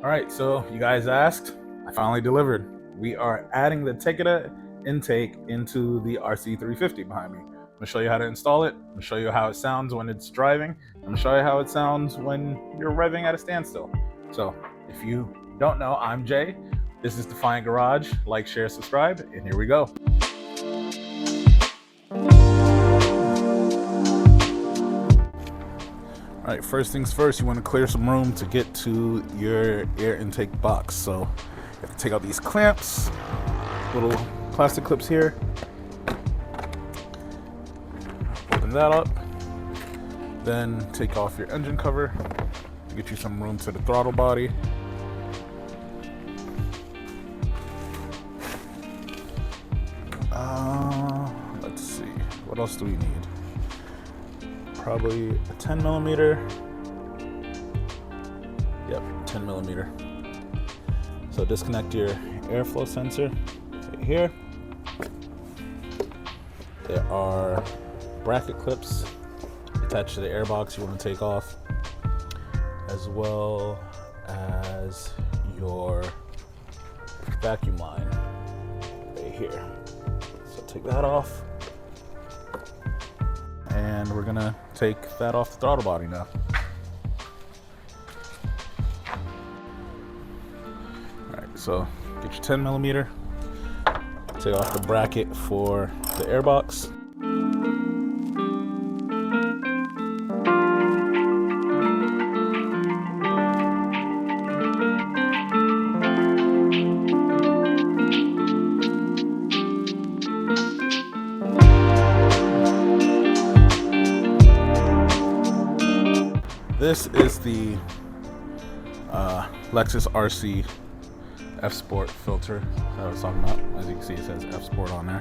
All right, so you guys asked, I finally delivered. We are adding the Takeda intake into the RC350 behind me. I'm gonna show you how to install it. I'm gonna show you how it sounds when it's driving. I'm gonna show you how it sounds when you're revving at a standstill. So if you don't know, I'm Jay. This is Defiant Garage. Like, share, subscribe, and here we go. All right, first things first, you want to clear some room to get to your air intake box. So you have to take out these clamps, little plastic clips here. Open that up. Then take off your engine cover to get you some room to the throttle body. Let's see, what else do we need? Probably a 10 millimeter. Yep, 10 millimeter. So disconnect your airflow sensor right here. There are bracket clips attached to the airbox you want to take off, as well as your vacuum line right here. So take that off. And we're gonna take that off the throttle body now. All right, so get your 10 millimeter, take off the bracket for the airbox. This is the Lexus RC F Sport filter that I was talking about. As you can see, it says F Sport on there.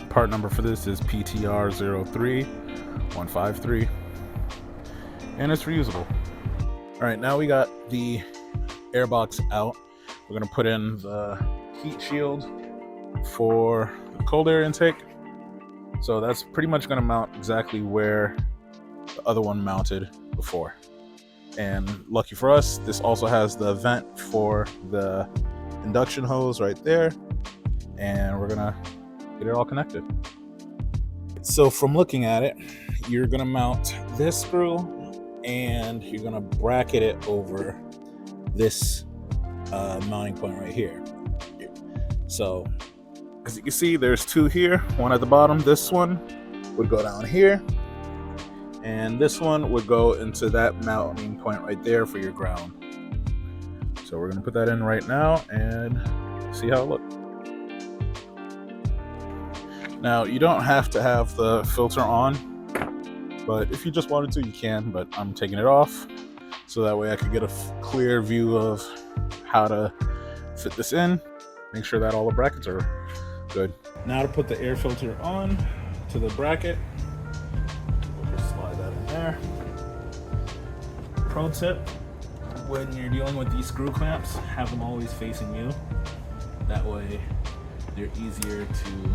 Part number for this is PTR 03153, and it's reusable. All right, now we got the airbox out. We're gonna put in the heat shield for the cold air intake. So that's pretty much gonna mount exactly where the other one mounted before. And lucky for us, this also has the vent for the induction hose right there, and we're gonna get it all connected. So from looking at it, you're gonna mount this screw and you're gonna bracket it over this mounting point right here. So as you can see, there's two here, one at the bottom. This one would go down here, and this one would go into that mounting point right there for your ground. So we're gonna put that in right now and see how it looks. Now, you don't have to have the filter on, but if you just wanted to, you can, but I'm taking it off so that way I could get a clear view of how to fit this in, make sure that all the brackets are good. Now to put the air filter on to the bracket, slide that in there. Pro tip, when you're dealing with these screw clamps, have them always facing you. That way they're easier to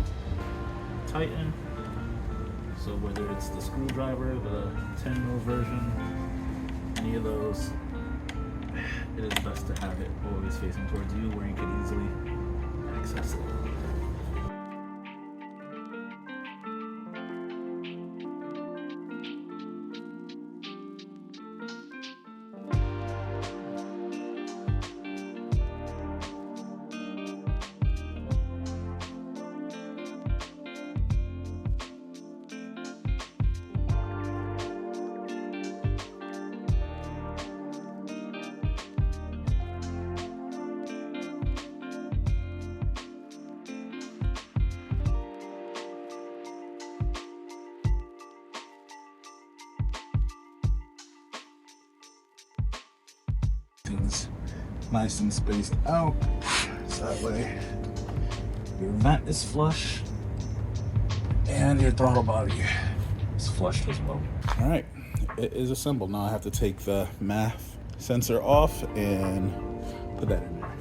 tighten. So whether it's the screwdriver, the 10mm version, any of those, it is best to have it always facing towards you where you can easily access it. Things nice and spaced out, so that way your vent is flush and your throttle body is flushed as well. All right, it is assembled. Now I have to take the MAF sensor off and put that in there.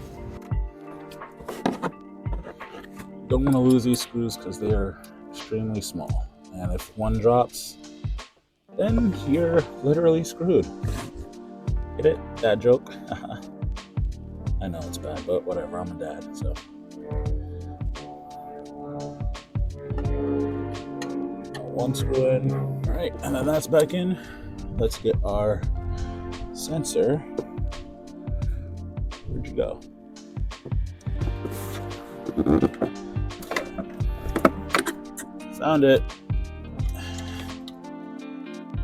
Don't want to lose these screws because they are extremely small, and if one drops, then you're literally screwed. Get it? Dad joke? I know it's bad, but whatever, I'm a dad, so. One screw in. Alright, and then that's back in. Let's get our sensor. Where'd you go? Found it.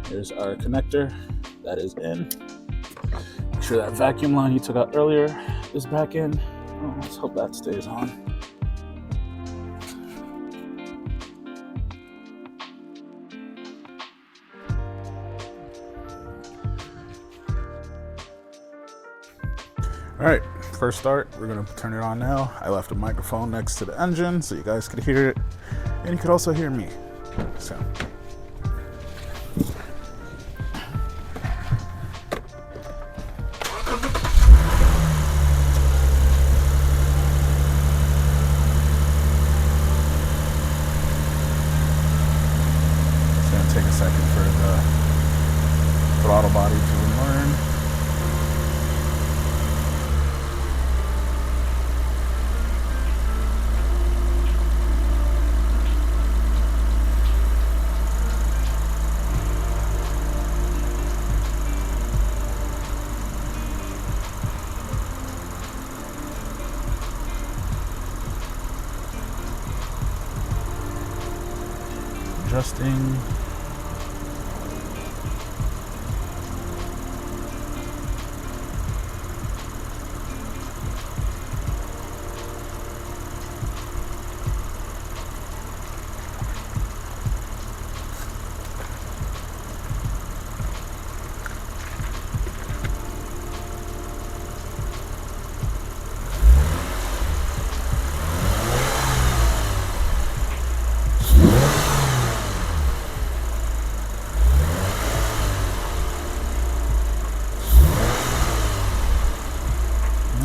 Here's our connector. That is in. Make sure that vacuum line you took out earlier is back in. Oh, let's hope that stays on. All right, first start, we're gonna turn it on now. I left a microphone next to the engine so you guys could hear it, and you could also hear me, so. It's gonna take a second for the throttle body to learn. Adjusting.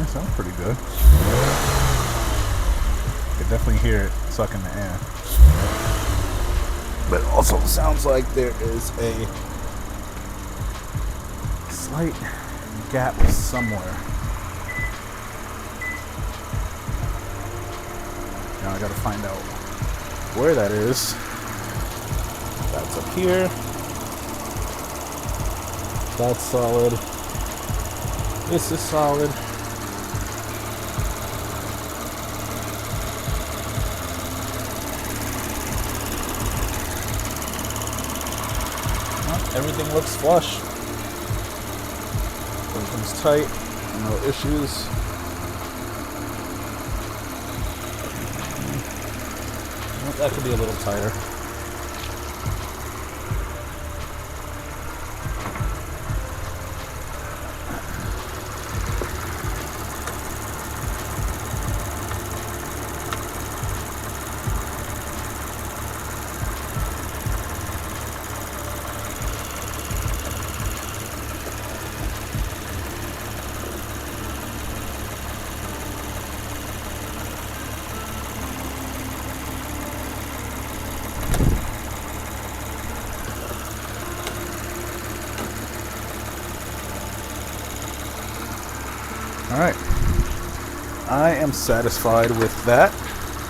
Sounds pretty good. You can definitely hear it sucking the air. But it also sounds like there is a slight gap somewhere. Now I gotta find out where that is. That's up here. That's solid. This is solid. Everything looks flush. Everything's tight, no issues. That could be a little tighter. All right, I am satisfied with that.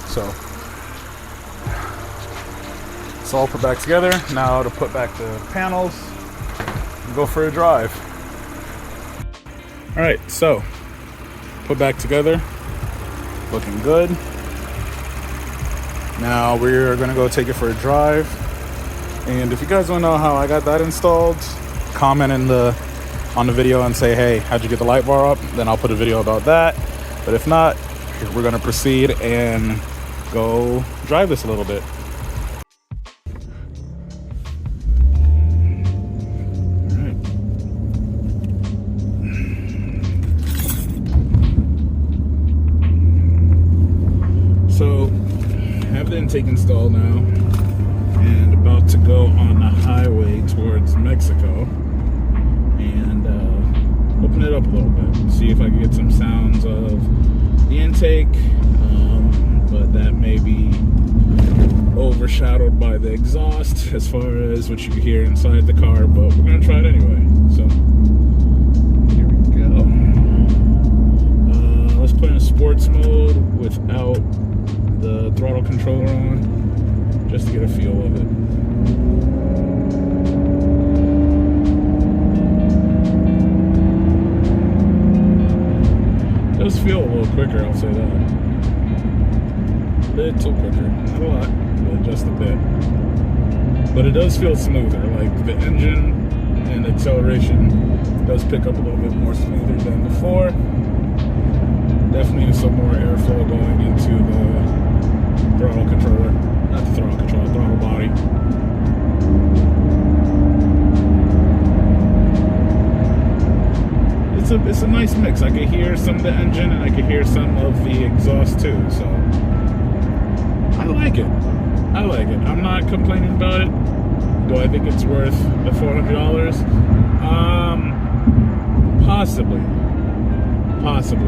So it's all put back together. Now to put back the panels and go for a drive. All right, so put back together, looking good. Now we're gonna go take it for a drive. And if you guys don't know how I got that installed, comment on the video and say, hey, how'd you get the light bar up? Then I'll put a video about that. But if not, we're gonna proceed and go drive this a little bit. So, I have the intake installed now and about to go on the highway towards Mexico and open it up a little bit, see if I can get some sounds of the intake, but that may be overshadowed by the exhaust as far as what you can hear inside the car, but we're gonna try it anyway. So throttle controller on, just to get a feel of it. It does feel a little quicker, I'll say that. A little quicker, not a lot, but just a bit. But it does feel smoother, like the engine and acceleration does pick up a little bit more smoother than before. Definitely some more airflow going into the throttle controller, not the throttle controller, throttle body. It's a nice mix. I can hear some of the engine and I can hear some of the exhaust too, so I like it. I like it. I'm not complaining about it. Do I think it's worth the $400? Possibly.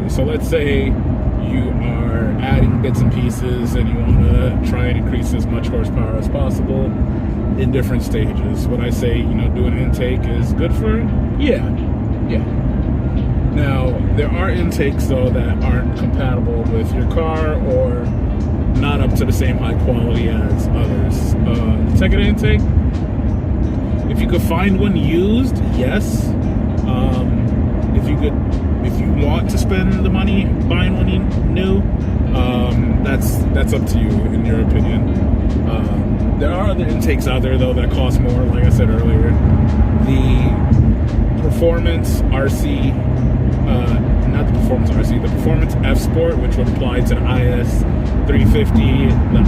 So let's say you are adding bits and pieces and you want to try and increase as much horsepower as possible in different stages. Would I say, doing an intake is good for it? Yeah. Now, there are intakes though that aren't compatible with your car or not up to the same high quality as others. The Takeda intake, if you could find one used, yes. If you want to spend the money buying one new, that's up to you in your opinion. There are other intakes out there though that cost more, like I said earlier. The Performance RC, not the Performance RC, the Performance F Sport, which would apply to the IS 350, the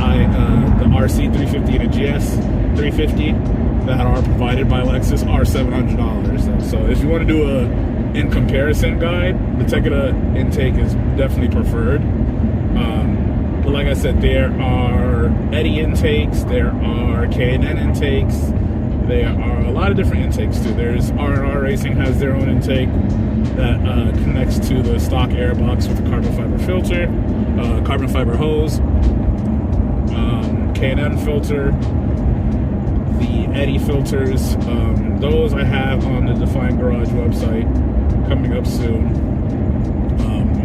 RC 350, and the GS 350 that are provided by Lexus are $700. So if you want to do a in comparison guide, the Takeda intake is definitely preferred. But like I said, there are Eddy intakes, there are K&N intakes, there are a lot of different intakes too. There's R&R Racing has their own intake that connects to the stock airbox with a carbon fiber filter, carbon fiber hose, K&N filter, the Eddy filters. Those I have on the Define Garage website coming up soon.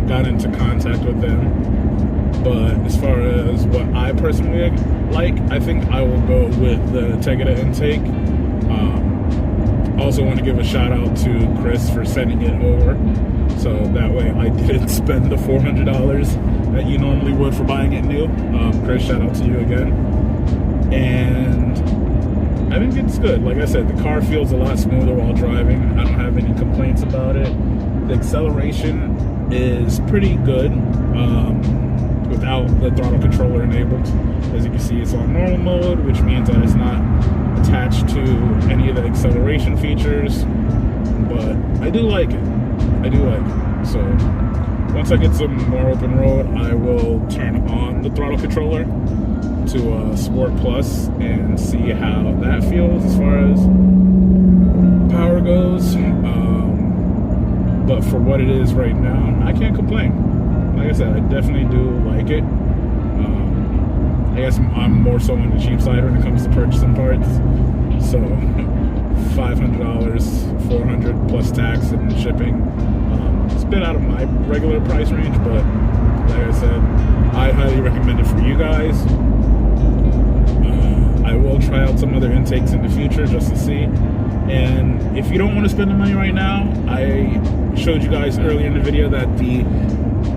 Got into contact with them. But as far as what I personally like, I think I will go with the Takeda intake. Also want to give a shout out to Chris for sending it over, so that way I didn't spend the $400 that you normally would for buying it new. Chris, shout out to you again. And I think it's good. Like I said, the car feels a lot smoother while driving. I don't have any complaints about it. The acceleration is pretty good without the throttle controller enabled. As you can see, it's on normal mode, which means that it's not attached to any of the acceleration features. But I do like it. So once I get some more open road, I will turn on the throttle controller to Sport Plus and see how that feels as far as power goes. But for what it is right now, I can't complain. Like I said, I definitely do like it. I guess I'm more so on the cheap side when it comes to purchasing parts. So $500, $400 plus tax and shipping. It's a bit out of my regular price range, but like I said, I highly recommend it for you guys. I will try out some other intakes in the future just to see. And if you don't want to spend the money right now, I showed you guys earlier in the video that the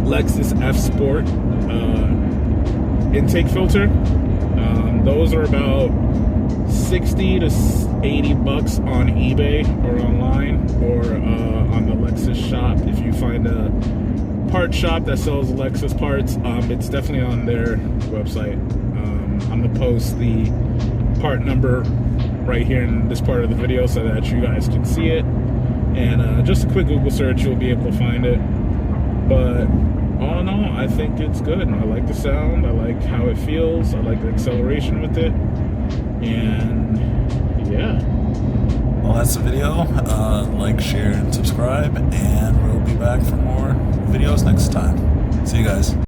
Lexus F Sport intake filter, those are about 60 to 80 bucks on eBay or online, or on the Lexus shop. If you find a part shop that sells Lexus parts, it's definitely on their website. I'm gonna post the part number right here in this part of the video so that you guys can see it, and just a quick Google search, you'll be able to find it. But all in all, I think it's good. I like the sound, I like how it feels, I like the acceleration with it, and yeah. Well, that's the video. Like, share, and subscribe, and we'll be back for more videos next time. See you guys.